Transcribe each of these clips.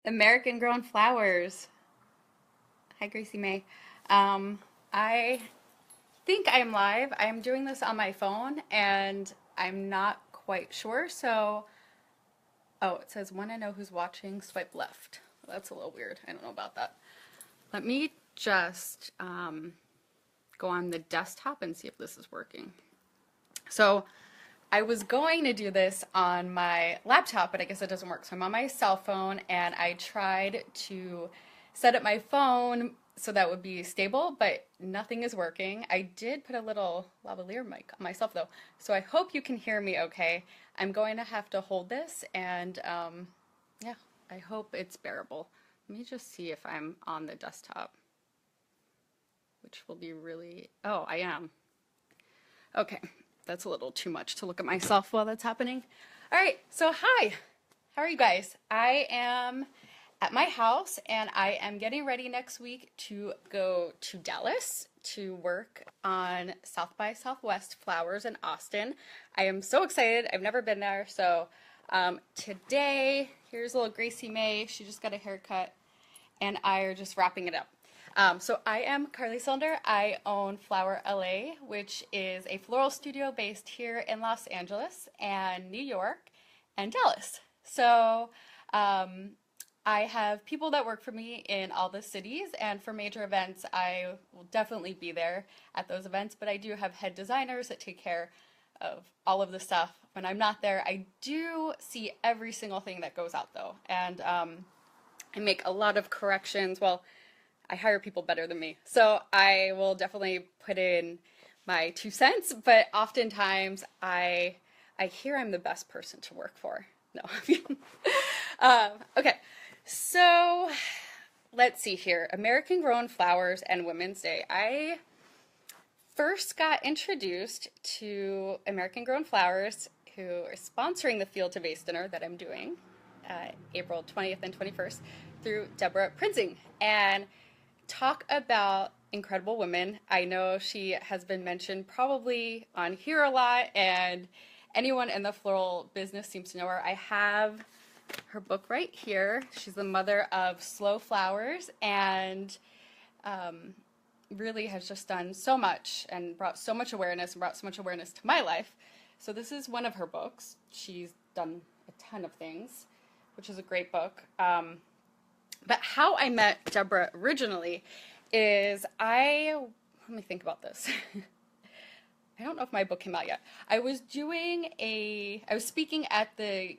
American grown flowers. Hi, Gracie May. Um, I think I'm live. I'm doing this on my phone and I'm not quite sure. Oh, it says want to know who's watching, swipe left. That's a little weird. I don't know about that. Let me just go on the desktop and see if this is working. So I was going to do this on my laptop, but I guess it doesn't work. So I'm on my cell phone and I tried to set up my phone so that would be stable, but nothing is working. I did put a little lavalier mic on myself though, so I hope you can hear me okay. I'm going to have to hold this and yeah, I hope it's bearable. Let me just see if I'm on the desktop, which will be really, oh, I am. Okay, that's a little too much to look at myself while that's happening. All right, so hi, how are you guys? I am at my house and I am getting ready next week to go to Dallas to work on South by Southwest Flowers in Austin. I am so excited. I've never been there. So today, here's little Gracie May. She just got a haircut and I are just wrapping it up. So I am Carly Cylinder. I own Flower LA, which is a floral studio based here in Los Angeles and New York and Dallas. So I have people that work for me in all the cities, and for major events, I will definitely be there at those events. But I do have head designers that take care of all of the stuff. When I'm not there, I do see every single thing that goes out though, and I make a lot of corrections. Well, I hire people better than me. So I will definitely put in my 2 cents, but oftentimes I hear I'm the best person to work for. No. Okay. So let's see here. American Grown Flowers and Women's Day. I first got introduced to American Grown Flowers, who are sponsoring the Field to Vase dinner that I'm doing April 20th and 21st through Deborah Prinzing. And talk about incredible women. I know she has been mentioned probably on here a lot, and anyone in the floral business seems to know her. I have her book right here. She's the mother of Slow Flowers and really has just done so much and brought so much awareness to my life. So this is one of her books. She's done a ton of things, which is a great book. But how I met Deborah originally is let me think about this. I don't know if my book came out yet. I was speaking at the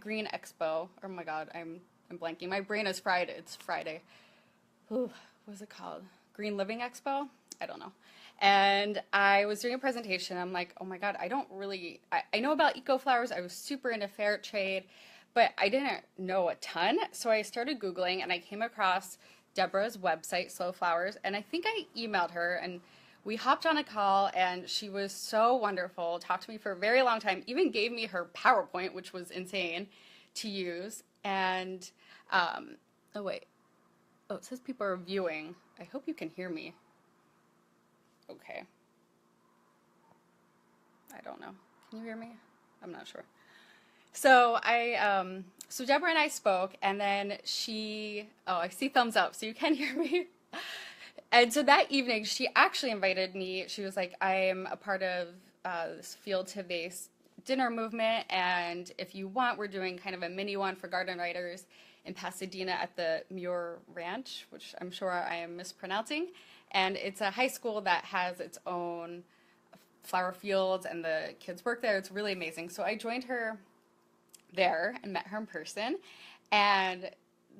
Green Expo. Oh my God, I'm blanking. My brain is fried. It's Friday. Ooh, what was it called? Green Living Expo? I don't know. And I was doing a presentation. I'm like, oh my God, I know about eco flowers. I was super into fair trade, but I didn't know a ton. So I started Googling and I came across Deborah's website, Slow Flowers, and I think I emailed her and we hopped on a call and she was so wonderful, talked to me for a very long time, even gave me her PowerPoint, which was insane to use. And, oh wait, oh, it says people are viewing. I hope you can hear me. Okay. I don't know. Can you hear me? I'm not sure. So so Deborah and I spoke, and then oh, I see thumbs up, so you can hear me. And so that evening, she actually invited me. She was like, I am a part of this Field to Vase dinner movement, and if you want, we're doing kind of a mini one for garden writers in Pasadena at the Muir Ranch, which I'm sure I am mispronouncing. And it's a high school that has its own flower fields, and the kids work there. It's really amazing. So I joined her there and met her in person. And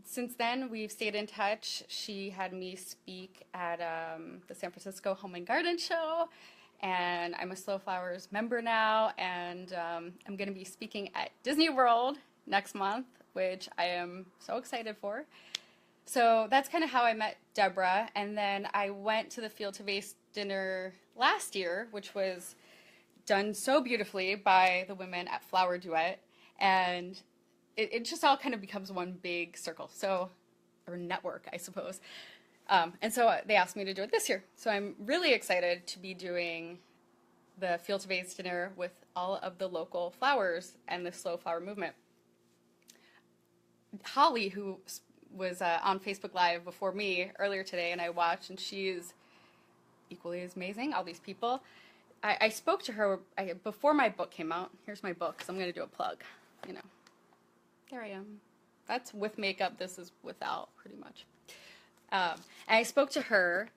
since then, we've stayed in touch. She had me speak at the San Francisco Home and Garden Show, and I'm a Slow Flowers member now, and I'm going to be speaking at Disney World next month, which I am so excited for. So that's kind of how I met Deborah, and then I went to the Field to Vase dinner last year, which was done so beautifully by the women at Flower Duet, and it just all kind of becomes one big circle, or network, I suppose. And so they asked me to do it this year. So I'm really excited to be doing the Field to Vase dinner with all of the local flowers and the slow flower movement. Holly, who was on Facebook Live before me earlier today, and I watched, and she's equally as amazing. All these people. I spoke to her before my book came out. Here's my book, because I'm going to do a plug. You know, there I am. That's with makeup. This is without, pretty much. And I spoke to her.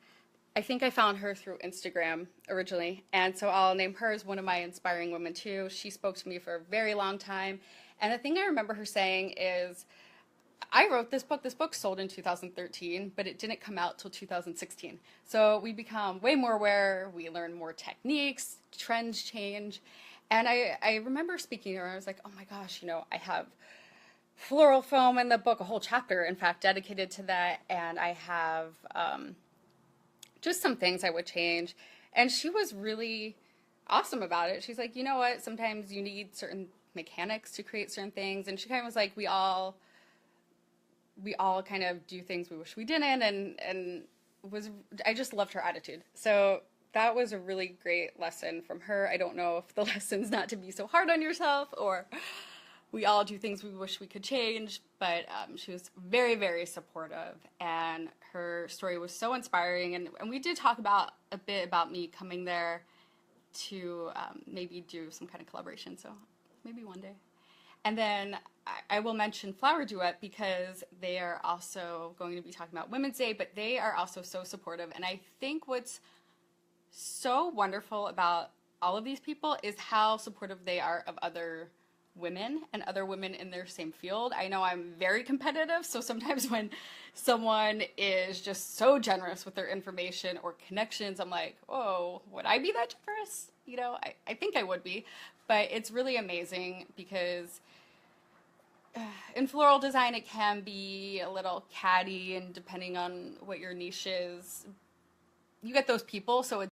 I think I found her through Instagram originally, and so I'll name her as one of my inspiring women too. She spoke to me for a very long time, and the thing I remember her saying is, I wrote this book. This book sold in 2013, but it didn't come out till 2016. So we become way more aware. We learn more techniques, trends change. And I remember speaking to her, and I was like, oh my gosh, you know, I have floral foam in the book, a whole chapter, in fact, dedicated to that. And I have just some things I would change. And she was really awesome about it. She's like, you know what, sometimes you need certain mechanics to create certain things. And she kind of was like, we all kind of do things we wish we didn't, and I just loved her attitude. So that was a really great lesson from her. I don't know if the lesson's not to be so hard on yourself, or we all do things we wish we could change, but she was very, very supportive, and her story was so inspiring, and we did talk about a bit about me coming there to maybe do some kind of collaboration, so maybe one day. And then I will mention Flower Duet because they are also going to be talking about Women's Day, but they are also so supportive. And I think what's so wonderful about all of these people is how supportive they are of other women and other women in their same field. I know I'm very competitive, so sometimes when someone is just so generous with their information or connections, I'm like, oh, would I be that generous? You know, I think I would be. But it's really amazing because in floral design, it can be a little catty, and depending on what your niche is, you get those people, so it's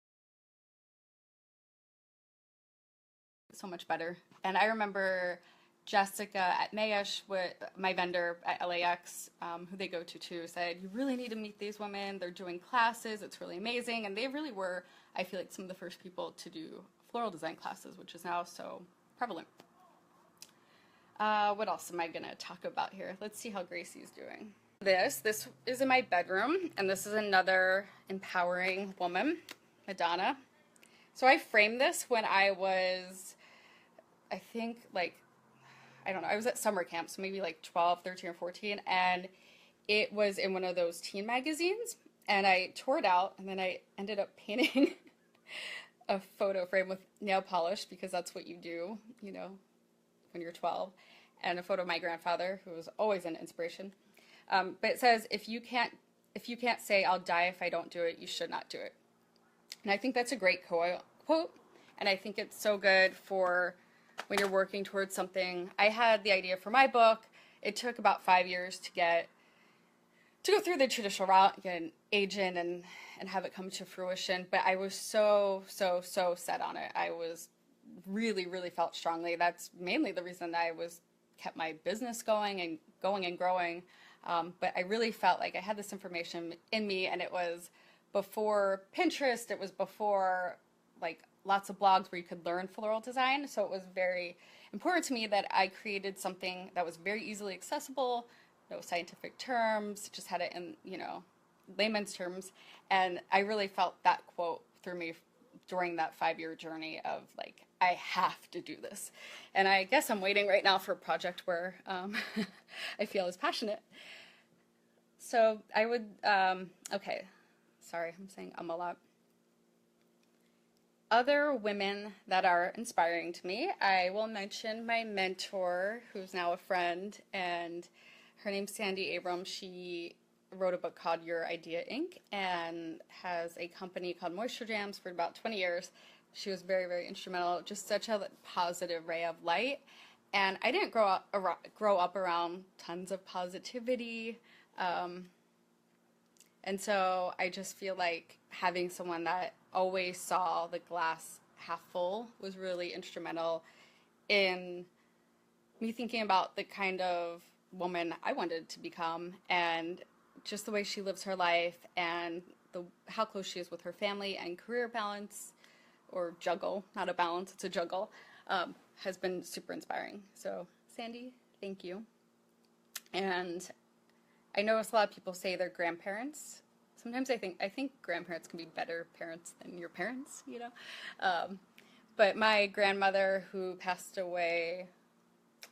so much better. And I remember Jessica at Mayesh, my vendor at LAX, who they go to too, said, you really need to meet these women. They're doing classes. It's really amazing. And they really were, I feel like, some of the first people to do floral design classes, which is now so prevalent. What else am I going to talk about here? Let's see how Gracie's doing. This is in my bedroom, and this is another empowering woman, Madonna. So I framed this when I was, I think, like, I don't know, I was at summer camp, so maybe like 12, 13, or 14, and it was in one of those teen magazines, and I tore it out, and then I ended up painting a photo frame with nail polish, because that's what you do, you know, when you're 12, and a photo of my grandfather, who was always an inspiration. But it says, if you can't say, I'll die if I don't do it, you should not do it. And I think that's a great quote, and I think it's so good for when you're working towards something. I had the idea for my book. It took about 5 years to go through the traditional route, get an agent, and have it come to fruition. But I was so set on it. I was really felt strongly. That's mainly the reason that I kept my business going and growing. But I really felt like I had this information in me, and it was before Pinterest. It was before like lots of blogs where you could learn floral design. So it was very important to me that I created something that was very easily accessible, no scientific terms, just had it in, you know, layman's terms. And I really felt that quote through me during that 5-year journey of like, I have to do this. And I guess I'm waiting right now for a project where I feel as passionate. So I would, okay, sorry, I'm saying a lot. Other women that are inspiring to me, I will mention my mentor, who's now a friend, and her name's Sandy Abrams. She wrote a book called Your Idea Inc. and has a company called Moisture Jams for about 20 years. She was very instrumental, just such a positive ray of light. And I didn't grow up around tons of positivity. And so I just feel like having someone that always saw the glass half full was really instrumental in me thinking about the kind of woman I wanted to become, and just the way she lives her life, and how close she is with her family and career balance, or juggle, not a balance, it's a juggle, has been super inspiring. So Sandy, thank you. And I notice a lot of people say they're grandparents. Sometimes I think grandparents can be better parents than your parents, you know. But my grandmother, who passed away,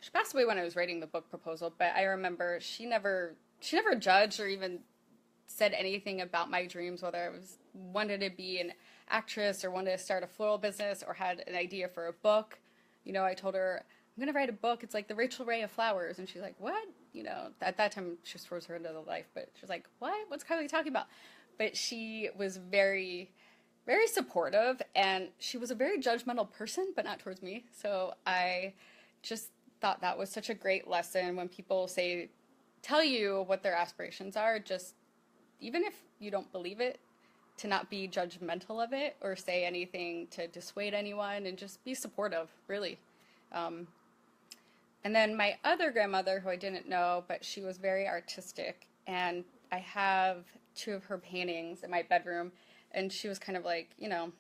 she passed away when I was writing the book proposal. But I remember she never judged or even said anything about my dreams, whether I was wanted to be an actress or wanted to start a floral business or had an idea for a book. You know, I told her, I'm going to write a book. It's like the Rachel Ray of flowers. And she's like, what? You know, at that time, she was towards her end of the life, but she was like, what? What's Carly talking about? But she was very, very supportive, and she was a very judgmental person, but not towards me. So I just thought that was such a great lesson when people tell you what their aspirations are, just even if you don't believe it, to not be judgmental of it or say anything to dissuade anyone and just be supportive, really. Um, and then my other grandmother, who I didn't know, but she was very artistic, and I have two of her paintings in my bedroom, and she was kind of like, you know,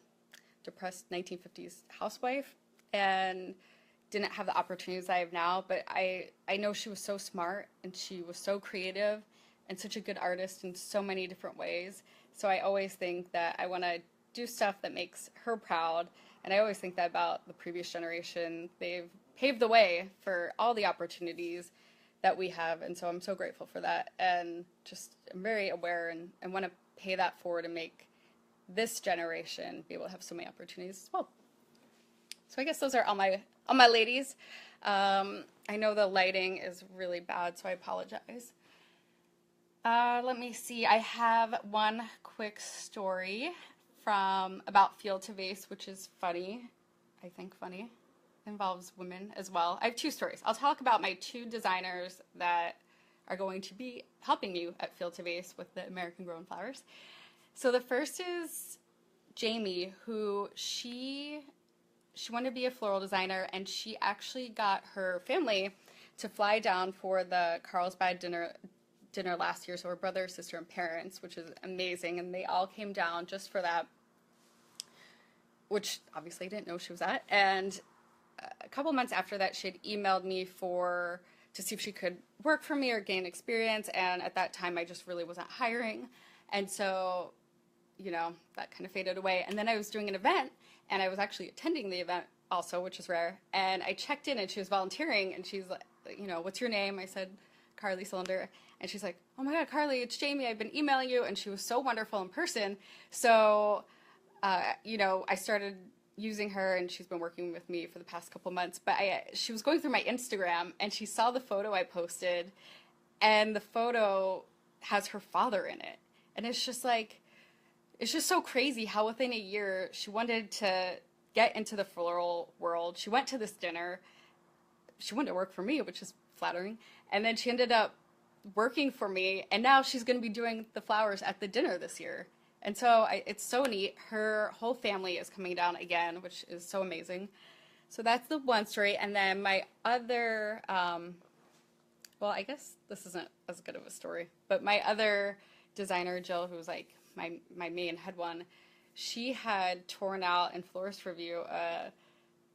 depressed 1950s housewife, and didn't have the opportunities I have now, but I know she was so smart, and she was so creative, and such a good artist in so many different ways. So I always think that I want to do stuff that makes her proud, and I always think that about the previous generation. They've paved the way for all the opportunities that we have, and so I'm so grateful for that, and just I'm very aware and want to pay that forward and make this generation be able to have so many opportunities as well. So I guess those are all my ladies. I know the lighting is really bad, so I apologize. Let me see. I have one quick story from about Field to Vase, which is funny. I think funny. Involves women as well. I have two stories. I'll talk about my two designers that are going to be helping you at Field to Vase with the American Grown Flowers. So the first is Jamie, who she wanted to be a floral designer, and she actually got her family to fly down for the Carlsbad dinner last year. So her brother, sister, and parents, which is amazing, and they all came down just for that, which obviously I didn't know she was at. And a couple months after that, she had emailed me to see if she could work for me or gain experience, and at that time I just really wasn't hiring, and so, you know, that kind of faded away. And then I was doing an event, and I was actually attending the event also, which is rare, and I checked in, and she was volunteering, and she's like, you know, what's your name? I said, Carly Cylinder, and she's like, oh my God, Carly, it's Jamie, I've been emailing you, and she was so wonderful in person. So, you know, I started using her, and she's been working with me for the past couple months, but she was going through my Instagram, and she saw the photo I posted, and the photo has her father in it, and it's just so crazy how within a year she wanted to get into the floral world. She went to this dinner, she wanted to work for me, which is flattering, and then she ended up working for me, and now she's going to be doing the flowers at the dinner this year. And so it's so neat. Her whole family is coming down again, which is so amazing. So that's the one story. And then my other, well, I guess this isn't as good of a story, but my other designer, Jill, who was like my main head one, she had torn out in Florist Review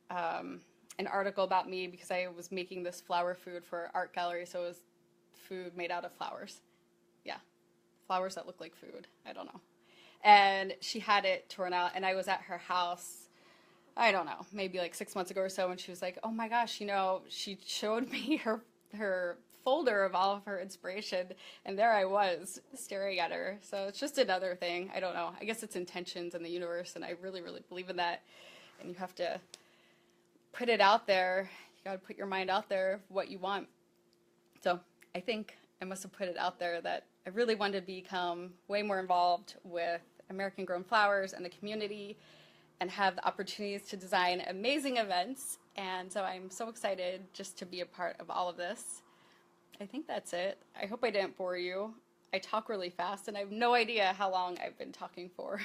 an article about me because I was making this flower food for art gallery. So it was food made out of flowers. Yeah, flowers that look like food. I don't know. And she had it torn out, and I was at her house, I don't know, maybe like 6 months ago or so, and she was like, oh my gosh, you know, she showed me her folder of all of her inspiration, and there I was staring at her. So it's just another thing. I don't know. I guess it's intentions in the universe, and I really, really believe in that. And you have to put it out there. You got to put your mind out there, what you want. So I think I must have put it out there that I really wanted to become way more involved with American Grown Flowers and the community and have the opportunities to design amazing events. And so I'm so excited just to be a part of all of this. I think that's it. I hope I didn't bore you. I talk really fast, and I have no idea how long I've been talking for.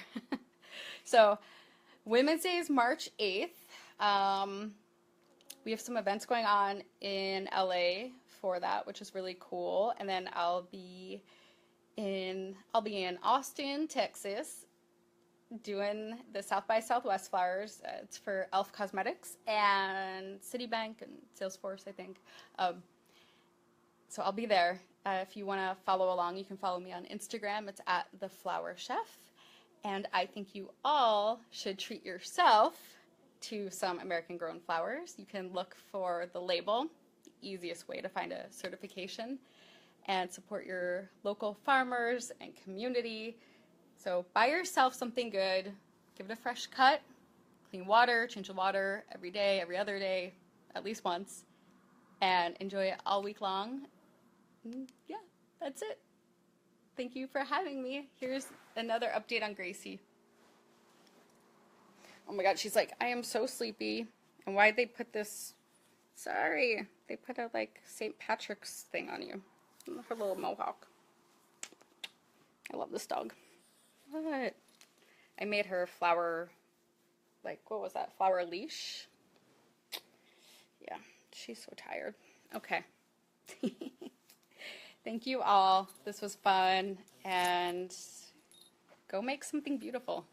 So Women's Day is March 8th. We have some events going on in LA for that, which is really cool. And then I'll be in Austin, Texas, doing the South by Southwest flowers. It's for Elf Cosmetics and Citibank and Salesforce, I think. So I'll be there. If you want to follow along, you can follow me on Instagram. It's at The Flower Chef. And I think you all should treat yourself to some American grown flowers. You can look for the label, the easiest way to find a certification, and support your local farmers and community. So buy yourself something good, give it a fresh cut, clean water, change the water every day, every other day, at least once, and enjoy it all week long. Yeah, that's it. Thank you for having me. Here's another update on Gracie. Oh my God, she's like, I am so sleepy. And why'd they put this? Sorry, they put a like St. Patrick's thing on you. Her little mohawk. I love this dog. What? I made her flower, like, what was that? Flower leash? Yeah, she's so tired. Okay. Thank you all. This was fun. And go make something beautiful.